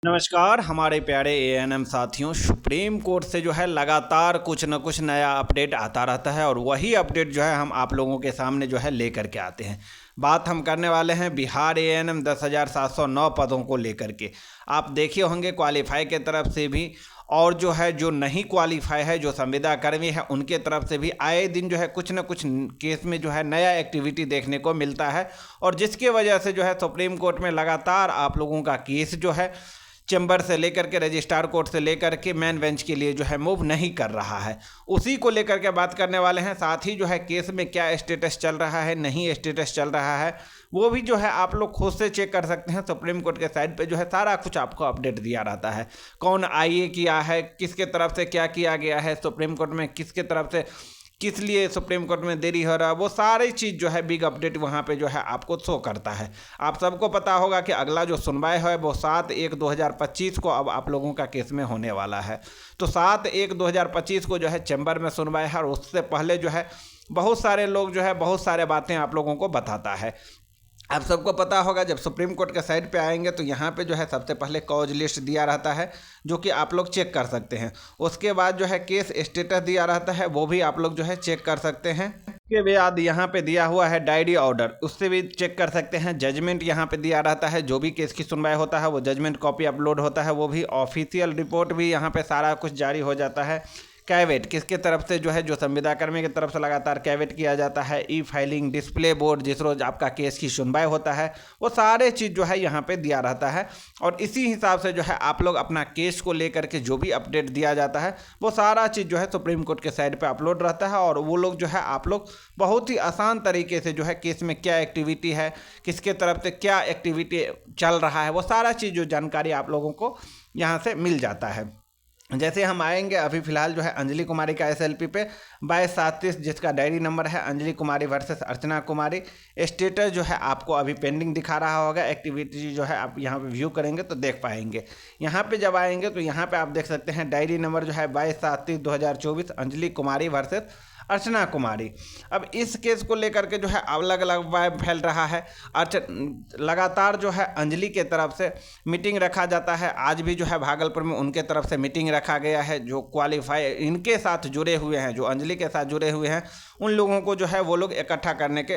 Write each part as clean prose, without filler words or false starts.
नमस्कार हमारे प्यारे एएनएम साथियों। सुप्रीम कोर्ट से जो है लगातार कुछ न कुछ नया अपडेट आता रहता है और वही अपडेट जो है हम आप लोगों के सामने जो है लेकर के आते हैं। बात हम करने वाले हैं बिहार एएनएम 10,709 पदों को लेकर के। आप देखे होंगे क्वालिफाई के तरफ से भी और जो है जो नहीं क्वालिफाई है, जो संविदा कर्मी है, उनके तरफ से भी आए दिन जो है कुछ न कुछ केस में जो है नया एक्टिविटी देखने को मिलता है और जिसकी वजह से जो है सुप्रीम कोर्ट में लगातार आप लोगों का केस जो है चैम्बर से लेकर के रजिस्ट्रार कोर्ट से लेकर के मेन बेंच के लिए जो है मूव नहीं कर रहा है। उसी को लेकर के बात करने वाले हैं। साथ ही जो है केस में क्या स्टेटस चल रहा है, नहीं स्टेटस चल रहा है, वो भी जो है आप लोग खुद से चेक कर सकते हैं। सुप्रीम कोर्ट के साइट पे जो है सारा कुछ आपको अपडेट दिया रहता है। कौन आईए किया है, किसके तरफ से क्या किया गया है, सुप्रीम कोर्ट में किसके तरफ से किस लिए सुप्रीम कोर्ट में देरी हो रहा है, वो सारी चीज़ जो है बिग अपडेट वहाँ पे जो है आपको शो करता है। आप सबको पता होगा कि अगला जो सुनवाई है वो 7/1/2025 को अब आप लोगों का केस में होने वाला है। तो 7/1/2025 को जो है चैम्बर में सुनवाई है और उससे पहले जो है बहुत सारे लोग जो है बहुत सारे बातें आप लोगों को बताता है। आप सबको पता होगा जब सुप्रीम कोर्ट के साइट पे आएंगे तो यहाँ पे जो है सबसे पहले कॉज लिस्ट दिया रहता है जो कि आप लोग चेक कर सकते हैं। उसके बाद जो है केस स्टेटस दिया रहता है, वो भी आप लोग जो है चेक कर सकते हैं। उसके बाद यहाँ पे दिया हुआ है डायरी ऑर्डर, उससे भी चेक कर सकते हैं। जजमेंट यहाँ पे दिया रहता है, जो भी केस की सुनवाई होता है वो जजमेंट कॉपी अपलोड होता है, वो भी ऑफिशियल रिपोर्ट भी यहाँ पे सारा कुछ जारी हो जाता है। कैवेट किसके तरफ से जो है, जो संविदा कर्मी की तरफ से लगातार कैवेट किया जाता है। ई फाइलिंग, डिस्प्ले बोर्ड, जिस रोज आपका केस की सुनवाई होता है, वो सारे चीज़ जो है यहाँ पे दिया रहता है और इसी हिसाब से जो है आप लोग अपना केस को लेकर के जो भी अपडेट दिया जाता है वो सारा चीज़ जो है सुप्रीम कोर्ट के साइट पे अपलोड रहता है और वो लोग जो है आप लोग बहुत ही आसान तरीके से जो है केस में क्या एक्टिविटी है, किसके तरफ से क्या एक्टिविटी चल रहा है, वो सारा चीज़ जो जानकारी आप लोगों को यहाँ से मिल जाता है। जैसे हम आएंगे अभी फ़िलहाल जो है अंजलि कुमारी का एसएलपी पे 2237 जिसका डायरी नंबर है, अंजलि कुमारी वर्सेस अर्चना कुमारी। स्टेटस जो है आपको अभी पेंडिंग दिखा रहा होगा। एक्टिविटी जो है आप यहाँ पे व्यू करेंगे तो देख पाएंगे। यहाँ पे जब आएंगे तो यहाँ पे आप देख सकते हैं डायरी नंबर जो है 22/37/2024 अंजलि कुमारी वर्सेस अर्चना कुमारी। अब इस केस को लेकर के जो है अलग अलग वाइब फैल रहा है। लगातार जो है अंजलि के तरफ से मीटिंग रखा जाता है। आज भी जो है भागलपुर में उनके तरफ से मीटिंग रखा गया है। जो क्वालिफाई इनके साथ जुड़े हुए हैं, जो अंजलि के साथ जुड़े हुए हैं, उन लोगों को जो है वो लोग इकट्ठा करने के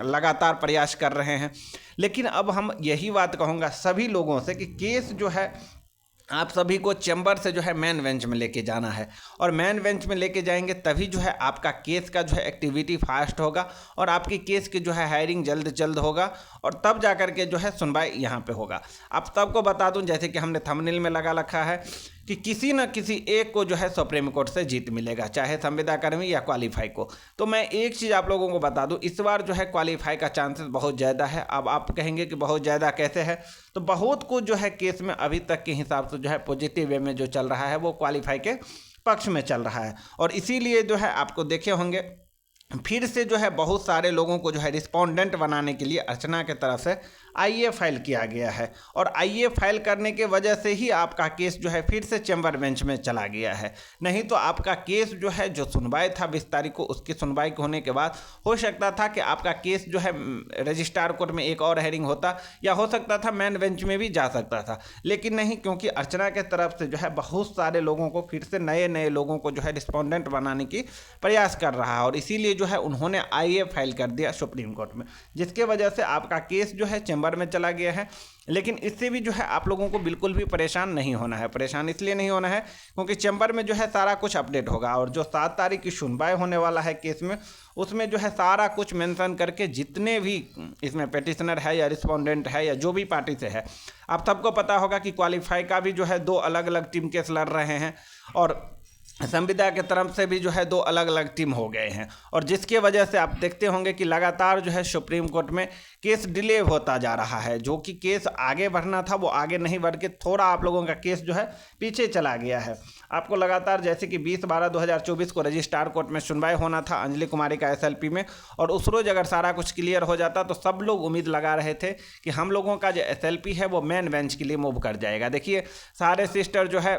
लगातार प्रयास कर रहे हैं। लेकिन अब हम यही बात कहूँगा सभी लोगों से कि केस जो है आप सभी को चैम्बर से जो है मेन बेंच में लेके जाना है और मेन बेंच में लेके जाएंगे तभी जो है आपका केस का जो है एक्टिविटी फास्ट होगा और आपकी केस की जो है हायरिंग जल्द जल्द होगा और तब जा कर के जो है सुनवाई यहाँ पे होगा। आप सबको बता दूं, जैसे कि हमने थंबनेल में लगा रखा है कि किसी न किसी एक को जो है सुप्रीम कोर्ट से जीत मिलेगा, चाहे संविदा कर्मी या क्वालिफाई को। तो मैं एक चीज़ आप लोगों को बता दूं, इस बार जो है क्वालिफाई का चांसेस बहुत ज़्यादा है। अब आप कहेंगे कि बहुत ज़्यादा कैसे है, तो बहुत कुछ जो है केस में अभी तक के हिसाब से जो है पॉजिटिव वे में जो चल रहा है वो क्वालिफाई के पक्ष में चल रहा है और इसीलिए जो है आपको देखे होंगे फिर से जो है बहुत सारे लोगों को जो है रिस्पोंडेंट बनाने के लिए अर्चना के तरफ से आईए फाइल किया गया है और आईए फाइल करने के वजह से ही आपका केस जो है फिर से चैम्बर बेंच में चला गया है। नहीं तो आपका केस जो है, जो सुनवाई था 20 तारीख को, उसकी सुनवाई होने के बाद हो सकता था कि आपका केस जो है रजिस्ट्रार कोर्ट में एक और हेयरिंग होता या हो सकता था मेन बेंच में भी जा सकता था, लेकिन नहीं, क्योंकि अर्चना के तरफ से जो है बहुत सारे लोगों को फिर से नए नए लोगों को जो है रिस्पोंडेंट बनाने की प्रयास कर रहा है और इसीलिए जो है उन्होंने आईए फाइल कर दिया सुप्रीम कोर्ट में, जिसके वजह से आपका केस जो है चैम्बर में चला गया है। लेकिन इससे भी जो है आप लोगों को बिल्कुल भी परेशान नहीं होना है। परेशान इसलिए नहीं होना है क्योंकि चैम्बर में जो है सारा कुछ अपडेट होगा और जो 7 तारीख की सुनवाई होने वाला है केस में, उसमें जो है सारा कुछ मेंशन करके जितने भी इसमें पेटिशनर है या रिस्पोंडेंट है या जो भी पार्टी से है, आप सबको पता होगा कि क्वालिफाई का भी जो है 2 अलग अलग टीम केस लड़ रहे हैं और संविदा के तरफ से भी जो है 2 अलग अलग टीम हो गए हैं और जिसके वजह से आप देखते होंगे कि लगातार जो है सुप्रीम कोर्ट में केस डिले होता जा रहा है। जो कि केस आगे बढ़ना था वो आगे नहीं बढ़ के थोड़ा आप लोगों का केस जो है पीछे चला गया है। आपको लगातार जैसे कि 20/12/2024 को रजिस्ट्रार कोर्ट में सुनवाई होना था अंजलि कुमारी का एसएलपी में और उस रोज़ अगर सारा कुछ क्लियर हो जाता तो सब लोग उम्मीद लगा रहे थे कि हम लोगों का जो एसएलपी है वो मेन बेंच के लिए मूव कर जाएगा। देखिए सारे सिस्टर जो है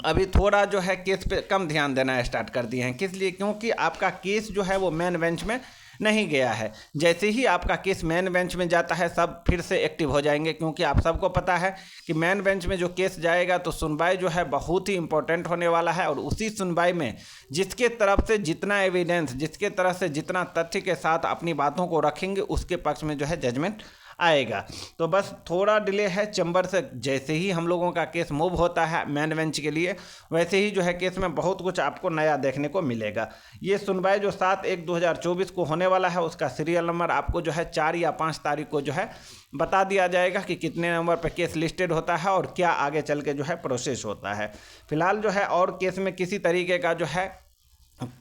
अभी थोड़ा जो है केस पे कम ध्यान देना स्टार्ट कर दिए हैं। किस लिए? क्योंकि आपका केस जो है वो मेन बेंच में नहीं गया है। जैसे ही आपका केस मेन बेंच में जाता है सब फिर से एक्टिव हो जाएंगे, क्योंकि आप सबको पता है कि मेन बेंच में जो केस जाएगा तो सुनवाई जो है बहुत ही इंपॉर्टेंट होने वाला है, और उसी सुनवाई में जिसके तरफ से जितना एविडेंस, जिसके तरफ से जितना तथ्य के साथ अपनी बातों को रखेंगे उसके पक्ष में जो है जजमेंट आएगा। तो बस थोड़ा डिले है चैम्बर से, जैसे ही हम लोगों का केस मूव होता है मेन बेंच के लिए वैसे ही जो है केस में बहुत कुछ आपको नया देखने को मिलेगा। ये सुनवाई जो 7/1/2024 को होने वाला है उसका सीरियल नंबर आपको जो है 4 या 5 तारीख को जो है बता दिया जाएगा कि कितने नंबर पर केस लिस्टेड होता है और क्या आगे चल के जो है प्रोसेस होता है। फिलहाल जो है और केस में किसी तरीके का जो है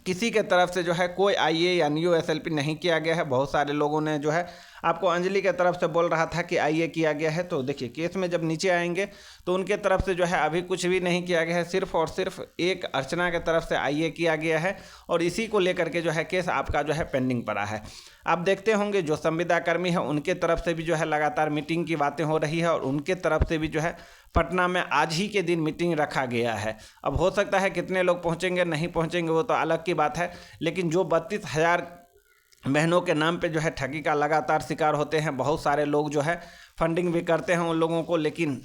किसी के तरफ से जो है कोई आईए या न्यू एसएलपी नहीं किया गया है। बहुत सारे लोगों ने जो है आपको अंजलि के तरफ से बोल रहा था कि आईए किया गया है, तो देखिए केस में जब नीचे आएंगे तो उनके तरफ से जो है अभी कुछ भी नहीं किया गया है, सिर्फ और सिर्फ एक अर्चना के तरफ से आईए किया गया है और इसी को लेकर के जो है केस आपका जो है पेंडिंग पड़ा है। आप देखते होंगे जो संविदा कर्मी है उनके तरफ से भी जो है लगातार मीटिंग की बातें हो रही है और उनके तरफ से भी जो है पटना में आज ही के दिन मीटिंग रखा गया है। अब हो सकता है कितने लोग पहुंचेंगे नहीं पहुंचेंगे वो तो अलग की बात है, लेकिन जो 32,000 बहनों के नाम पे जो है ठगी का लगातार शिकार होते हैं, बहुत सारे लोग जो है फंडिंग भी करते हैं उन लोगों को, लेकिन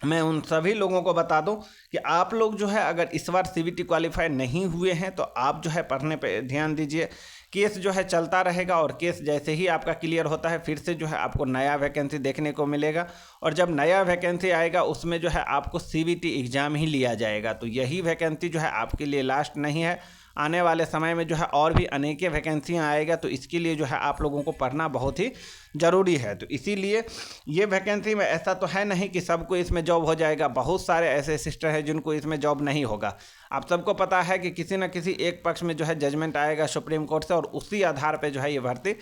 मैं उन सभी लोगों को बता दूं कि आप लोग जो है अगर इस बार सीबीटी क्वालिफाई नहीं हुए हैं तो आप जो है पढ़ने पे ध्यान दीजिए। केस जो है चलता रहेगा और केस जैसे ही आपका क्लियर होता है फिर से जो है आपको नया वैकेंसी देखने को मिलेगा, और जब नया वैकेंसी आएगा उसमें जो है आपको सीबीटी एग्ज़ाम ही लिया जाएगा। तो यही वैकेंसी जो है आपके लिए लास्ट नहीं है, आने वाले समय में जो है और भी अनेक वैकेंसियाँ आएगा, तो इसके लिए जो है आप लोगों को पढ़ना बहुत ही ज़रूरी है। तो इसीलिए ये वैकेंसी में ऐसा तो है नहीं कि सबको इसमें जॉब हो जाएगा, बहुत सारे ऐसे सिस्टर हैं जिनको इसमें जॉब नहीं होगा। आप सबको पता है कि किसी न किसी एक पक्ष में जो है जजमेंट आएगा सुप्रीम कोर्ट से और उसी आधार पर जो है ये भर्ती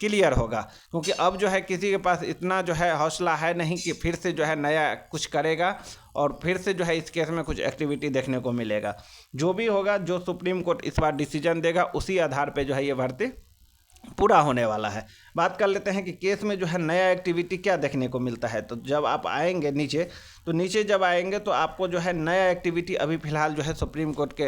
क्लियर होगा, क्योंकि अब जो है किसी के पास इतना जो है हौसला है नहीं कि फिर से जो है नया कुछ करेगा और फिर से जो है इस केस में कुछ एक्टिविटी देखने को मिलेगा। जो भी होगा, जो सुप्रीम कोर्ट इस बार डिसीजन देगा उसी आधार पे जो है ये भर्ती पूरा होने वाला है। बात कर लेते हैं कि केस में जो है नया एक्टिविटी क्या देखने को मिलता है। तो जब आप आएंगे नीचे जब आएंगे तो आपको जो है नया एक्टिविटी अभी फ़िलहाल जो है सुप्रीम कोर्ट के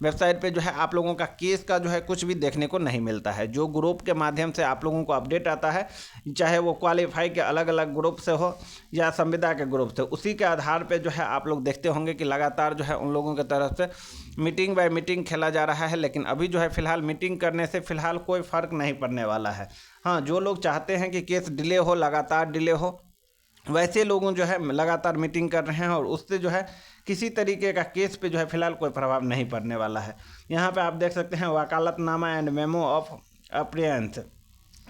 वेबसाइट पे जो है आप लोगों का केस का जो है कुछ भी देखने को नहीं मिलता है। जो ग्रुप के माध्यम से आप लोगों को अपडेट आता है, चाहे वो क्वालिफाई के अलग अलग ग्रुप से हो या संविदा के ग्रुप से, उसी के आधार पर जो है आप लोग देखते होंगे कि लगातार जो है उन लोगों की तरफ से मीटिंग बाय मीटिंग खेला जा रहा है। लेकिन अभी जो है फ़िलहाल मीटिंग करने से फ़िलहाल कोई फ़र्क नहीं पड़ने वाला है। हाँ, जो लोग चाहते हैं कि केस डिले हो, लगातार डिले हो, वैसे लोगों जो है लगातार मीटिंग कर रहे हैं और उससे जो है किसी तरीके का केस पे जो है फ़िलहाल कोई प्रभाव नहीं पड़ने वाला है। यहाँ पे आप देख सकते हैं वकालतनामा and memo of appearance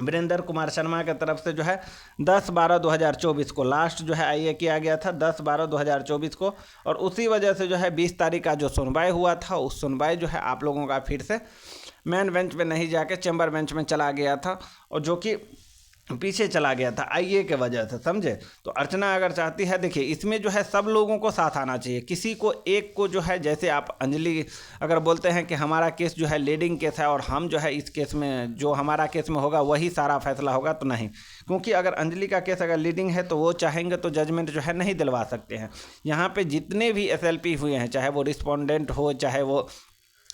Virendra Kumar Sharma के तरफ से जो है 10/12/2024 को लास्ट जो है आईए किया गया था 10/12/2024 को, और उसी वजह से जो है 20 तारीख का जो सुनवाई हुआ था उस सुनवाई जो है आप लोगों का फिर से मेन बेंच में नहीं जाके चैम्बर बेंच में चला गया था, और जो कि पीछे चला गया था आईए के वजह से, समझे। तो अर्चना अगर चाहती है, देखिए इसमें जो है सब लोगों को साथ आना चाहिए, किसी को एक को जो है, जैसे आप अंजलि अगर बोलते हैं कि हमारा केस जो है लीडिंग केस है और हम जो है इस केस में जो हमारा केस में होगा वही सारा फैसला होगा, तो नहीं, क्योंकि अगर अंजलि का केस अगर लीडिंग है तो वो चाहेंगे तो जजमेंट जो है नहीं दिलवा सकते हैं। यहाँ पर जितने भी एसएलपी हुए हैं, चाहे वो रिस्पोंडेंट हो चाहे वो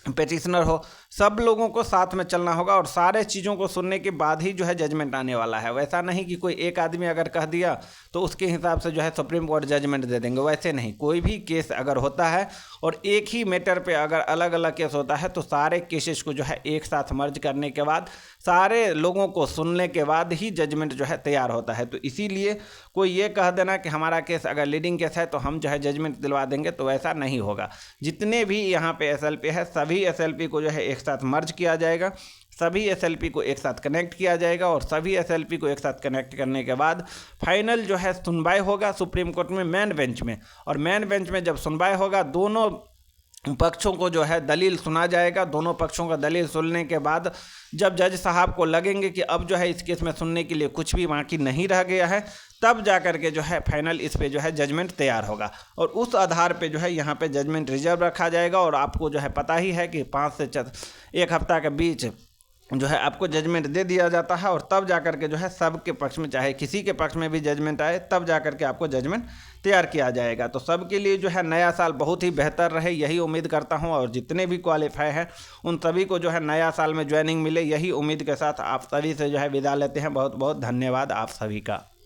पेटिशनर हो, सब लोगों को साथ में चलना होगा और सारे चीज़ों को सुनने के बाद ही जो है जजमेंट आने वाला है। वैसा नहीं कि कोई एक आदमी अगर कह दिया तो उसके हिसाब से जो है सुप्रीम कोर्ट जजमेंट दे देंगे, वैसे नहीं। कोई भी केस अगर होता है और एक ही मैटर पे अगर अलग अलग केस होता है तो सारे केसेस को जो है एक साथ मर्ज करने के बाद, सारे लोगों को सुनने के बाद ही जजमेंट जो है तैयार होता है। तो इसीलिए कोई ये कह देना कि हमारा केस अगर लीडिंग केस है तो हम जो है जजमेंट दिलवा देंगे, तो वैसा नहीं होगा। जितने भी यहाँ पे एसएलपी है सभी एसएलपी को जो है एक साथ मर्ज किया जाएगा, सभी एसएलपी को एक साथ कनेक्ट किया जाएगा और सभी एसएलपी को एक साथ कनेक्ट करने के बाद फाइनल जो है सुनवाई होगा सुप्रीम कोर्ट में मेन बेंच में, और मेन बेंच में जब सुनवाई होगा दोनों पक्षों को जो है दलील सुना जाएगा। दोनों पक्षों का दलील सुनने के बाद जब जज साहब को लगेंगे कि अब जो है इस केस में सुनने के लिए कुछ भी बाकी नहीं रह गया है, तब जा कर के जो है फाइनल इस पे जो है जजमेंट तैयार होगा और उस आधार पे जो है यहाँ पे जजमेंट रिजर्व रखा जाएगा। और आपको जो है पता ही है कि 5 से 1 हफ्ता के बीच जो है आपको जजमेंट दे दिया जाता है, और तब जा कर के जो है सबके पक्ष में, चाहे किसी के पक्ष में भी जजमेंट आए, तब जा कर के आपको जजमेंट तैयार किया जाएगा। तो सबके लिए जो है नया साल बहुत ही बेहतर रहे, यही उम्मीद करता हूं, और जितने भी क्वालिफाई हैं उन सभी को जो है नया साल में ज्वाइनिंग मिले, यही उम्मीद के साथ आप सभी से जो है विदा लेते हैं। बहुत बहुत धन्यवाद आप सभी का।